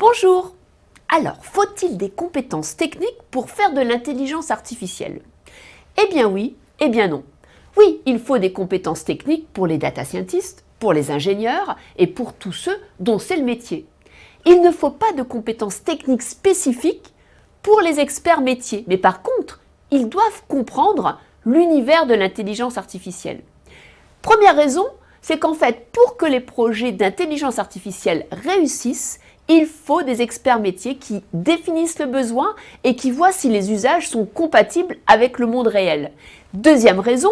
Bonjour! Alors, faut-il des compétences techniques pour faire de l'intelligence artificielle? Eh bien oui, eh bien non. Oui, il faut des compétences techniques pour les data scientists, pour les ingénieurs et pour tous ceux dont c'est le métier. Il ne faut pas de compétences techniques spécifiques pour les experts métiers, mais par contre, ils doivent comprendre l'univers de l'intelligence artificielle. Première raison, c'est qu'en fait, pour que les projets d'intelligence artificielle réussissent, il faut des experts métiers qui définissent le besoin et qui voient si les usages sont compatibles avec le monde réel. Deuxième raison,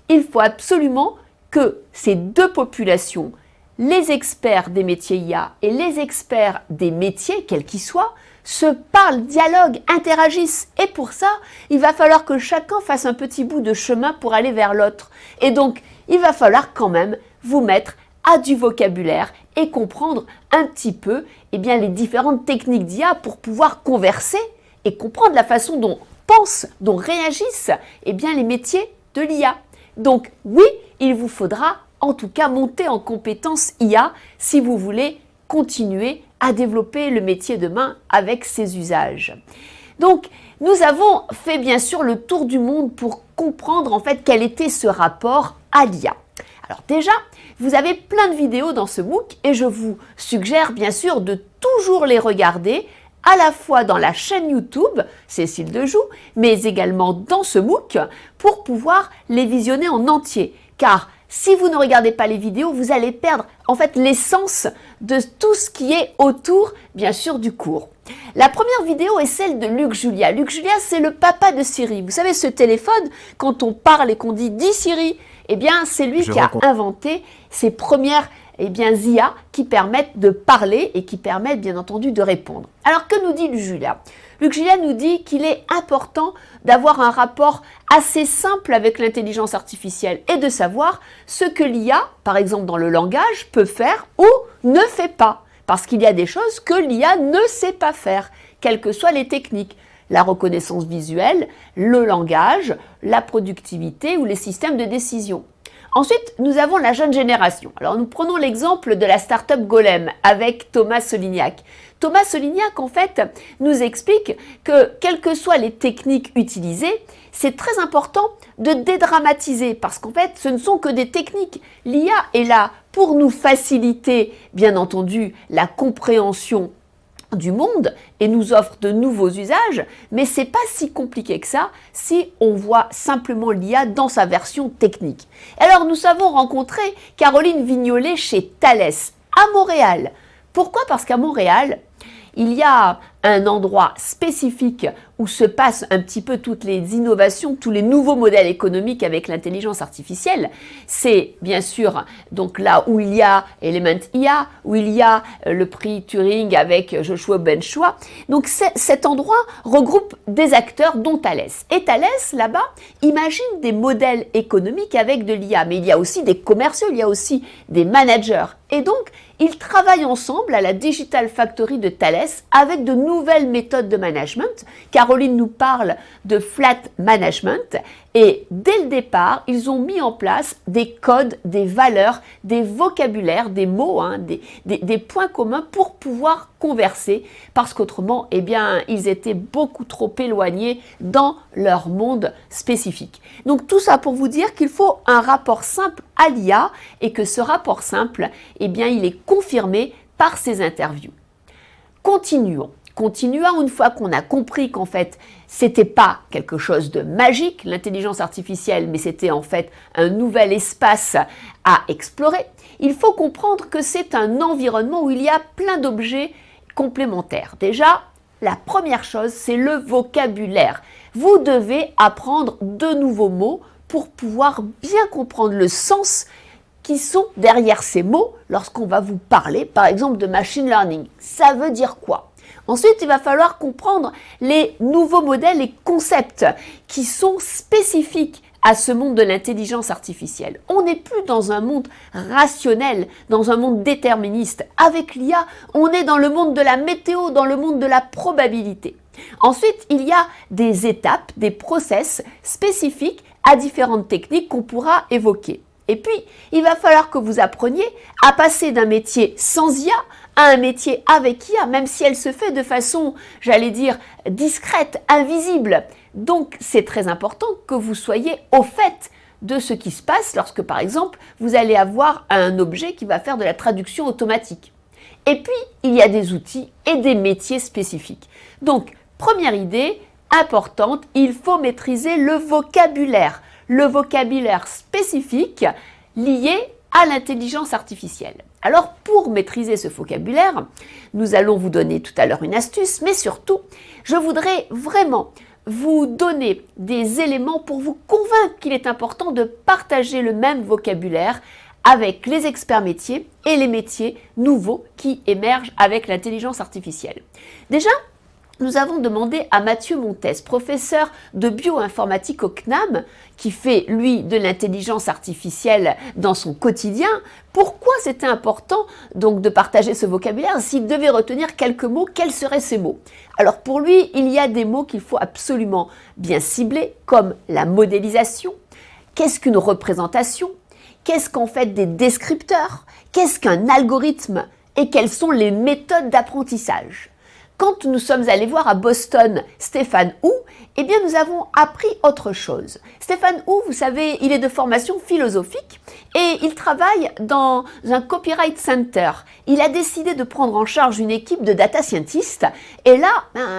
il faut absolument que ces deux populations, les experts des métiers IA et les experts des métiers, quels qu'ils soient, se parlent, dialoguent, interagissent. Et pour ça, il va falloir que chacun fasse un petit bout de chemin pour aller vers l'autre. Et donc, il va falloir quand même vous mettre à du vocabulaire et comprendre un petit peu les différentes techniques d'IA pour pouvoir converser et comprendre la façon dont pensent, dont réagissent les métiers de l'IA. Donc oui, il vous faudra en tout cas monter en compétences IA si vous voulez continuer à développer le métier demain avec ses usages. Donc nous avons fait bien sûr le tour du monde pour comprendre en fait quel était ce rapport à l'IA. Alors déjà, vous avez plein de vidéos dans ce MOOC et je vous suggère bien sûr de toujours les regarder à la fois dans la chaîne YouTube Cécile Dejoux, mais également dans ce MOOC pour pouvoir les visionner en entier. Car si vous ne regardez pas les vidéos, vous allez perdre en fait l'essence de tout ce qui est autour bien sûr du cours. La première vidéo est celle de Luc Julia. Luc Julia, c'est le papa de Siri. Vous savez, ce téléphone, quand on parle et qu'on dit « Dis Siri », c'est lui qui a inventé ces premières IA qui permettent de parler et qui permettent bien entendu de répondre. Alors que nous dit Luc Julia? Luc Julia nous dit qu'il est important d'avoir un rapport assez simple avec l'intelligence artificielle et de savoir ce que l'IA, par exemple dans le langage, peut faire ou ne fait pas. Parce qu'il y a des choses que l'IA ne sait pas faire, quelles que soient les techniques. La reconnaissance visuelle, le langage, la productivité ou les systèmes de décision. Ensuite, nous avons la jeune génération. Alors, nous prenons l'exemple de la start-up Golem avec Thomas Solignac. Thomas Solignac, en fait, nous explique que, quelles que soient les techniques utilisées, c'est très important de dédramatiser parce qu'en fait, ce ne sont que des techniques. L'IA est là pour nous faciliter, bien entendu, la compréhension du monde et nous offre de nouveaux usages, mais c'est pas si compliqué que ça si on voit simplement l'IA dans sa version technique. Alors nous avons rencontré Caroline Vignolet chez Thales à Montréal. Pourquoi? Parce qu'à Montréal, il y a un endroit spécifique où se passent un petit peu toutes les innovations, tous les nouveaux modèles économiques avec l'intelligence artificielle. C'est bien sûr donc là où il y a Element IA, où il y a le prix Turing avec Joshua Bengtsson. Donc cet endroit regroupe des acteurs dont Thales. Et Thales, là-bas, imagine des modèles économiques avec de l'IA. Mais il y a aussi des commerciaux, il y a aussi des managers. Et donc, ils travaillent ensemble à la Digital Factory de Thales avec de nouvelles méthodes de management. Caroline nous parle de flat management et dès le départ, ils ont mis en place des codes, des valeurs, des vocabulaires, des mots, des points communs pour pouvoir converser parce qu'autrement, ils étaient beaucoup trop éloignés dans leur monde spécifique. Donc tout ça pour vous dire qu'il faut un rapport simple à l'IA et que ce rapport simple, il est confirmé par ces interviews. Continuons une fois qu'on a compris qu'en fait, c'était pas quelque chose de magique, l'intelligence artificielle, mais c'était en fait un nouvel espace à explorer. Il faut comprendre que c'est un environnement où il y a plein d'objets complémentaires. Déjà, la première chose, c'est le vocabulaire. Vous devez apprendre de nouveaux mots pour pouvoir bien comprendre le sens qui sont derrière ces mots lorsqu'on va vous parler, par exemple, de machine learning. Ça veut dire quoi? Ensuite, il va falloir comprendre les nouveaux modèles et concepts qui sont spécifiques à ce monde de l'intelligence artificielle. On n'est plus dans un monde rationnel, dans un monde déterministe. Avec l'IA, on est dans le monde de la météo, dans le monde de la probabilité. Ensuite, il y a des étapes, des process spécifiques à différentes techniques qu'on pourra évoquer. Et puis, il va falloir que vous appreniez à passer d'un métier sans IA à un métier avec IA, même si elle se fait de façon, j'allais dire, discrète, invisible. Donc, c'est très important que vous soyez au fait de ce qui se passe lorsque, par exemple, vous allez avoir un objet qui va faire de la traduction automatique. Et puis, il y a des outils et des métiers spécifiques. Donc, première idée importante, il faut maîtriser le vocabulaire spécifique lié à l'intelligence artificielle. Alors, pour maîtriser ce vocabulaire, nous allons vous donner tout à l'heure une astuce, mais surtout, je voudrais vraiment vous donner des éléments pour vous convaincre qu'il est important de partager le même vocabulaire avec les experts métiers et les métiers nouveaux qui émergent avec l'intelligence artificielle. Déjà, nous avons demandé à Mathieu Montes, professeur de bioinformatique au CNAM, qui fait, lui, de l'intelligence artificielle dans son quotidien, pourquoi c'était important donc de partager ce vocabulaire. S'il devait retenir quelques mots, quels seraient ces mots? Alors pour lui, il y a des mots qu'il faut absolument bien cibler, comme la modélisation. Qu'est-ce qu'une représentation? Qu'est-ce qu'en fait des descripteurs? Qu'est-ce qu'un algorithme? Et quelles sont les méthodes d'apprentissage? Quand nous sommes allés voir à Boston Stéphane Hu, eh bien nous avons appris autre chose. Stéphane Hu, vous savez, il est de formation philosophique et il travaille dans un copyright center. Il a décidé de prendre en charge une équipe de data scientists et là,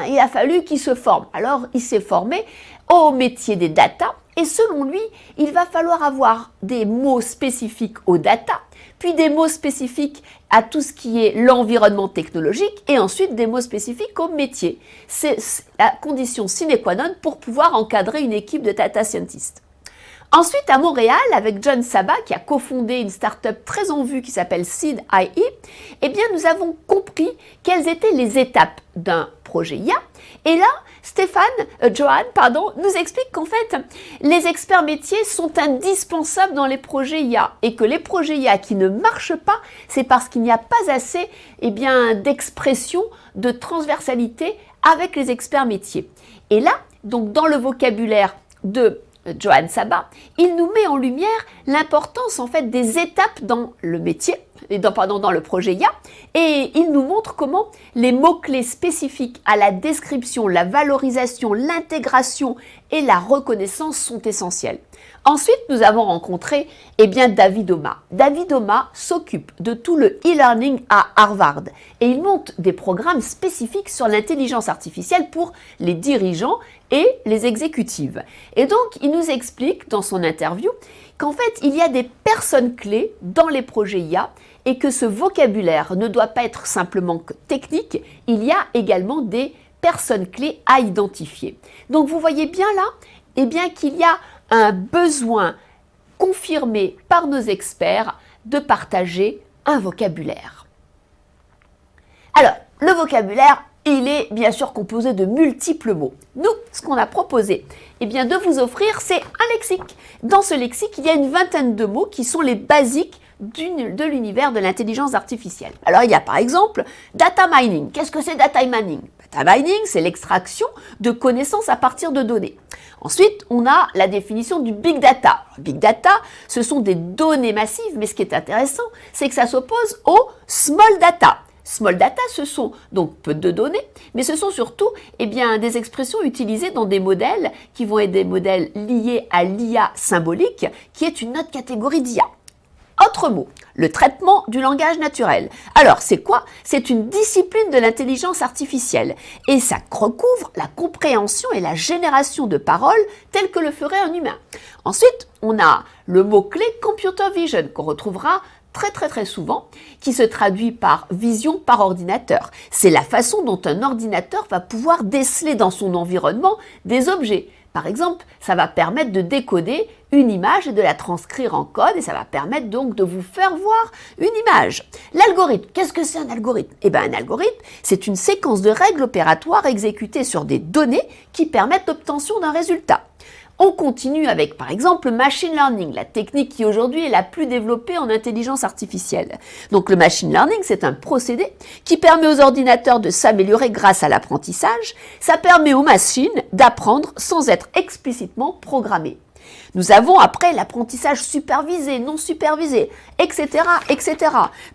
il a fallu qu'il se forme. Alors, il s'est formé au métier des data et selon lui, il va falloir avoir des mots spécifiques aux data, puis des mots spécifiques à tout ce qui est l'environnement technologique et ensuite des mots spécifiques au métier. C'est la condition sine qua non pour pouvoir encadrer une équipe de data scientists. Ensuite, à Montréal, avec John Sabat, qui a cofondé une start-up très en vue qui s'appelle Seed.ai, eh bien, nous avons compris quelles étaient les étapes d'un projet IA. Et là, Johan, nous explique qu'en fait, les experts métiers sont indispensables dans les projets IA et que les projets IA qui ne marchent pas, c'est parce qu'il n'y a pas assez d'expression, de transversalité avec les experts métiers. Et là, donc dans le vocabulaire de Johan Sabat, il nous met en lumière l'importance en fait des étapes dans le métier, dans le projet IA, et il nous montre comment les mots-clés spécifiques à la description, la valorisation, l'intégration et la reconnaissance sont essentiels. Ensuite, nous avons rencontré David Oma. David Oma s'occupe de tout le e-learning à Harvard et il monte des programmes spécifiques sur l'intelligence artificielle pour les dirigeants et les exécutives. Et donc, il nous explique dans son interview qu'en fait, il y a des personnes clés dans les projets IA et que ce vocabulaire ne doit pas être simplement technique, il y a également des personnes clés à identifier. Donc, vous voyez bien là, qu'il y a un besoin confirmé par nos experts de partager un vocabulaire. Alors, le vocabulaire, il est bien sûr composé de multiples mots. Nous, ce qu'on a proposé, de vous offrir, c'est un lexique. Dans ce lexique, il y a une vingtaine de mots qui sont les basiques de l'univers de l'intelligence artificielle. Alors, il y a par exemple data mining. Qu'est-ce que c'est data mining? Data mining, c'est l'extraction de connaissances à partir de données. Ensuite, on a la définition du big data. Big data, ce sont des données massives, mais ce qui est intéressant, c'est que ça s'oppose au small data. Small data, ce sont donc peu de données, mais ce sont surtout des expressions utilisées dans des modèles qui vont être des modèles liés à l'IA symbolique, qui est une autre catégorie d'IA. Autre mot, le traitement du langage naturel. Alors, c'est quoi? C'est une discipline de l'intelligence artificielle et ça recouvre la compréhension et la génération de paroles telles que le ferait un humain. Ensuite, on a le mot-clé computer vision qu'on retrouvera très souvent, qui se traduit par vision par ordinateur. C'est la façon dont un ordinateur va pouvoir déceler dans son environnement des objets. Par exemple, ça va permettre de décoder une image et de la transcrire en code et ça va permettre donc de vous faire voir une image. L'algorithme, qu'est-ce que c'est un algorithme? Un algorithme, c'est une séquence de règles opératoires exécutées sur des données qui permettent l'obtention d'un résultat. On continue avec, par exemple, le machine learning, la technique qui aujourd'hui est la plus développée en intelligence artificielle. Donc le machine learning, c'est un procédé qui permet aux ordinateurs de s'améliorer grâce à l'apprentissage. Ça permet aux machines d'apprendre sans être explicitement programmées. Nous avons après l'apprentissage supervisé, non supervisé, etc., etc.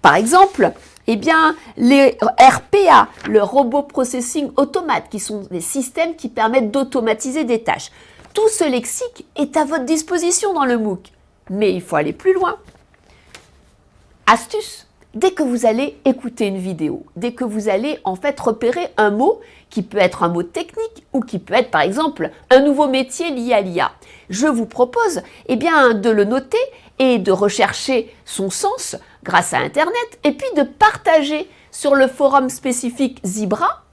Par exemple, eh bien, les RPA, le Robot Processing Automate, qui sont des systèmes qui permettent d'automatiser des tâches. Tout ce lexique est à votre disposition dans le MOOC, mais il faut aller plus loin. Astuce, dès que vous allez écouter une vidéo, dès que vous allez en fait repérer un mot qui peut être un mot technique ou qui peut être par exemple un nouveau métier lié à l'IA, je vous propose eh bien, de le noter et de rechercher son sens grâce à Internet et puis de partager sur le forum spécifique Zebra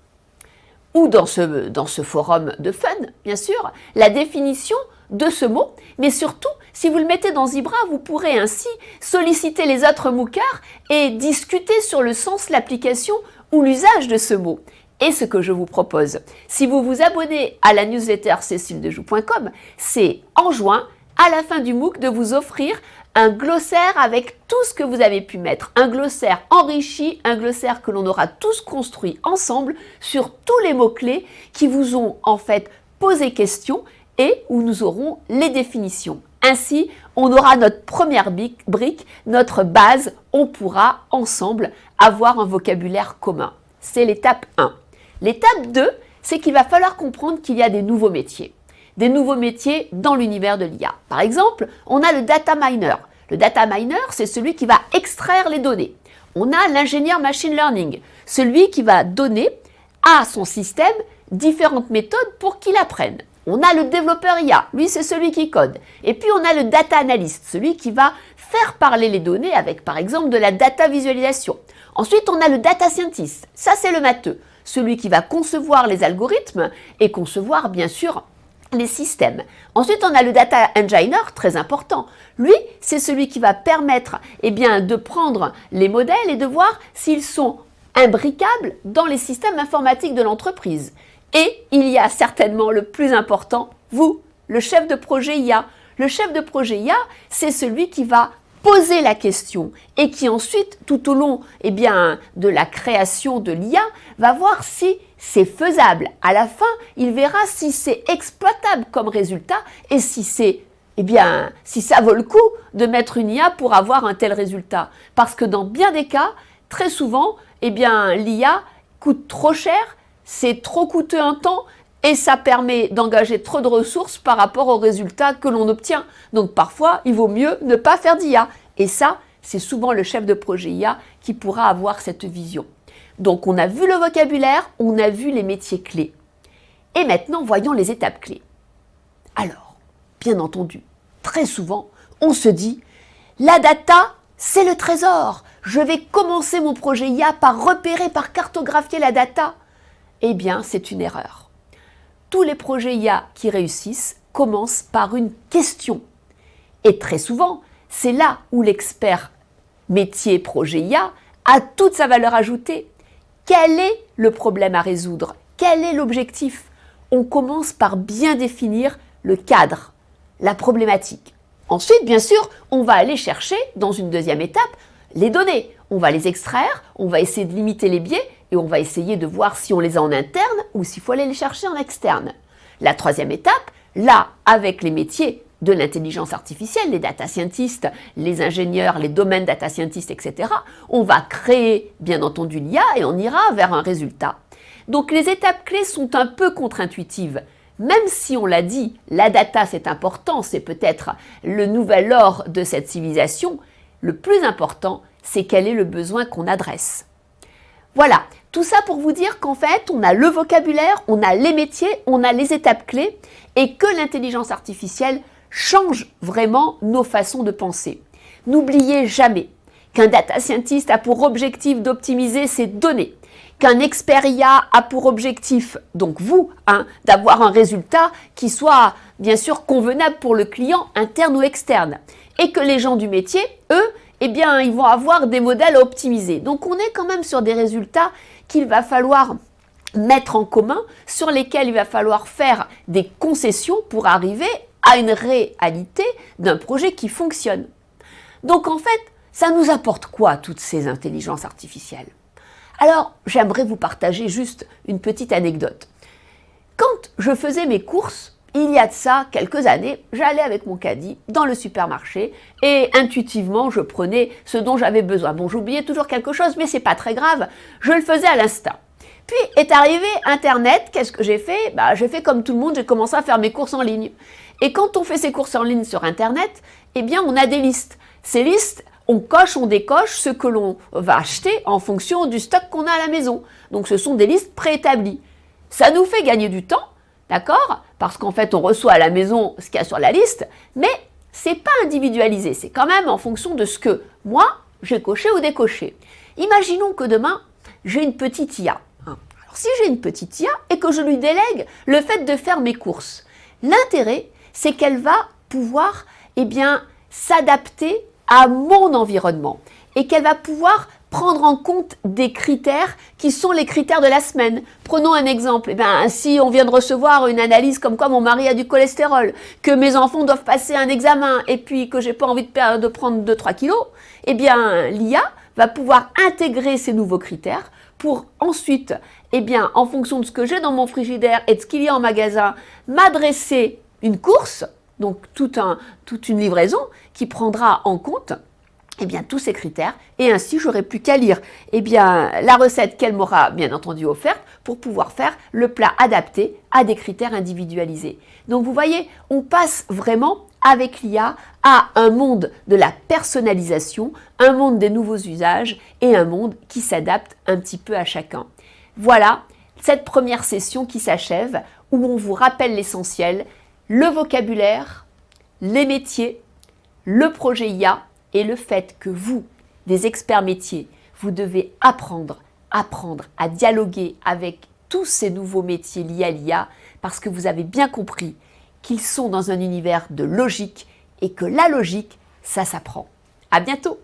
ou dans ce forum de fun, bien sûr, la définition de ce mot, mais surtout, si vous le mettez dans Zebra, vous pourrez ainsi solliciter les autres MOOCards et discuter sur le sens, l'application ou l'usage de ce mot. Et ce que je vous propose, si vous vous abonnez à la newsletter ceciledejoux.com, c'est en juin, à la fin du MOOC, de vous offrir un glossaire avec tout ce que vous avez pu mettre, un glossaire enrichi, un glossaire que l'on aura tous construit ensemble sur tous les mots-clés qui vous ont en fait posé question et où nous aurons les définitions. Ainsi, on aura notre première brique, notre base, on pourra ensemble avoir un vocabulaire commun. C'est l'étape 1. L'étape 2, c'est qu'il va falloir comprendre qu'il y a des nouveaux métiers. Des nouveaux métiers dans l'univers de l'IA. Par exemple, on a le data miner. Le data miner, c'est celui qui va extraire les données. On a l'ingénieur machine learning, celui qui va donner à son système différentes méthodes pour qu'il apprenne. On a le développeur IA, lui c'est celui qui code. Et puis on a le data analyst, celui qui va faire parler les données avec par exemple de la data visualisation. Ensuite on a le data scientist, ça c'est le matheux, celui qui va concevoir les algorithmes et concevoir bien sûr les systèmes. Ensuite, on a le data engineer, très important. Lui, c'est celui qui va permettre eh bien, de prendre les modèles et de voir s'ils sont imbricables dans les systèmes informatiques de l'entreprise. Et il y a certainement le plus important, vous, le chef de projet IA. Le chef de projet IA, c'est celui qui va poser la question et qui ensuite, tout au long eh bien, de la création de l'IA, va voir si c'est faisable. À la fin, il verra si c'est exploitable comme résultat et si si ça vaut le coup de mettre une IA pour avoir un tel résultat. Parce que dans bien des cas, très souvent, l'IA coûte trop cher, c'est trop coûteux un temps et ça permet d'engager trop de ressources par rapport aux résultats que l'on obtient. Donc parfois, il vaut mieux ne pas faire d'IA. Et ça, c'est souvent le chef de projet IA qui pourra avoir cette vision. Donc on a vu le vocabulaire, on a vu les métiers clés. Et maintenant, voyons les étapes clés. Alors, bien entendu, très souvent, on se dit « la data, c'est le trésor. Je vais commencer mon projet IA par repérer, par cartographier la data. » Eh bien, c'est une erreur. Tous les projets IA qui réussissent commencent par une question. Et très souvent, c'est là où l'expert métier projet IA a toute sa valeur ajoutée. Quel est le problème à résoudre? Quel est l'objectif? On commence par bien définir le cadre, la problématique. Ensuite, bien sûr, on va aller chercher, dans une deuxième étape, les données. On va les extraire, on va essayer de limiter les biais et on va essayer de voir si on les a en interne ou s'il faut aller les chercher en externe. La troisième étape, là, avec les métiers de l'intelligence artificielle, les data scientists, les ingénieurs, les domaines data scientists, etc., on va créer, bien entendu, l'IA et on ira vers un résultat. Donc les étapes clés sont un peu contre-intuitives. Même si on l'a dit, la data c'est important, c'est peut-être le nouvel or de cette civilisation, le plus important, c'est quel est le besoin qu'on adresse. Voilà, tout ça pour vous dire qu'en fait, on a le vocabulaire, on a les métiers, on a les étapes clés et que l'intelligence artificielle change vraiment nos façons de penser. N'oubliez jamais qu'un data scientist a pour objectif d'optimiser ses données, qu'un expert IA a pour objectif, donc vous, d'avoir un résultat qui soit bien sûr convenable pour le client interne ou externe, et que les gens du métier, eux, ils vont avoir des modèles à optimiser. Donc on est quand même sur des résultats qu'il va falloir mettre en commun, sur lesquels il va falloir faire des concessions pour arriver à une réalité d'un projet qui fonctionne. Donc en fait, ça nous apporte quoi toutes ces intelligences artificielles? Alors, j'aimerais vous partager juste une petite anecdote. Quand je faisais mes courses il y a de ça quelques années, j'allais avec mon caddie dans le supermarché et intuitivement, je prenais ce dont j'avais besoin. Bon, j'oubliais toujours quelque chose, mais c'est pas très grave, je le faisais à l'instinct. Puis est arrivé Internet, qu'est-ce que j'ai fait? J'ai fait comme tout le monde, j'ai commencé à faire mes courses en ligne. Et quand on fait ses courses en ligne sur Internet, eh bien, on a des listes. Ces listes, on coche, on décoche ce que l'on va acheter en fonction du stock qu'on a à la maison. Donc, ce sont des listes préétablies. Ça nous fait gagner du temps, d'accord? Parce qu'en fait, on reçoit à la maison ce qu'il y a sur la liste, mais c'est pas individualisé. C'est quand même en fonction de ce que moi, j'ai coché ou décoché. Imaginons que demain, j'ai une petite IA. Alors, si j'ai une petite IA et que je lui délègue le fait de faire mes courses, l'intérêt, c'est qu'elle va pouvoir, s'adapter à mon environnement et qu'elle va pouvoir prendre en compte des critères qui sont les critères de la semaine. Prenons un exemple. Si on vient de recevoir une analyse comme quoi mon mari a du cholestérol, que mes enfants doivent passer un examen et puis que j'ai pas envie de prendre 2-3 kilos, l'IA va pouvoir intégrer ces nouveaux critères pour ensuite, en fonction de ce que j'ai dans mon frigidaire et de ce qu'il y a en magasin, m'adresser une course, donc toute une livraison qui prendra en compte tous ces critères, et ainsi j'aurai plus qu'à lire la recette qu'elle m'aura bien entendu offerte pour pouvoir faire le plat adapté à des critères individualisés. Donc vous voyez, on passe vraiment avec l'IA à un monde de la personnalisation, un monde des nouveaux usages et un monde qui s'adapte un petit peu à chacun. Voilà cette première session qui s'achève où on vous rappelle l'essentiel, le vocabulaire, les métiers, le projet IA et le fait que vous, des experts métiers, vous devez apprendre à dialoguer avec tous ces nouveaux métiers liés à l'IA parce que vous avez bien compris qu'ils sont dans un univers de logique et que la logique, ça s'apprend. À bientôt!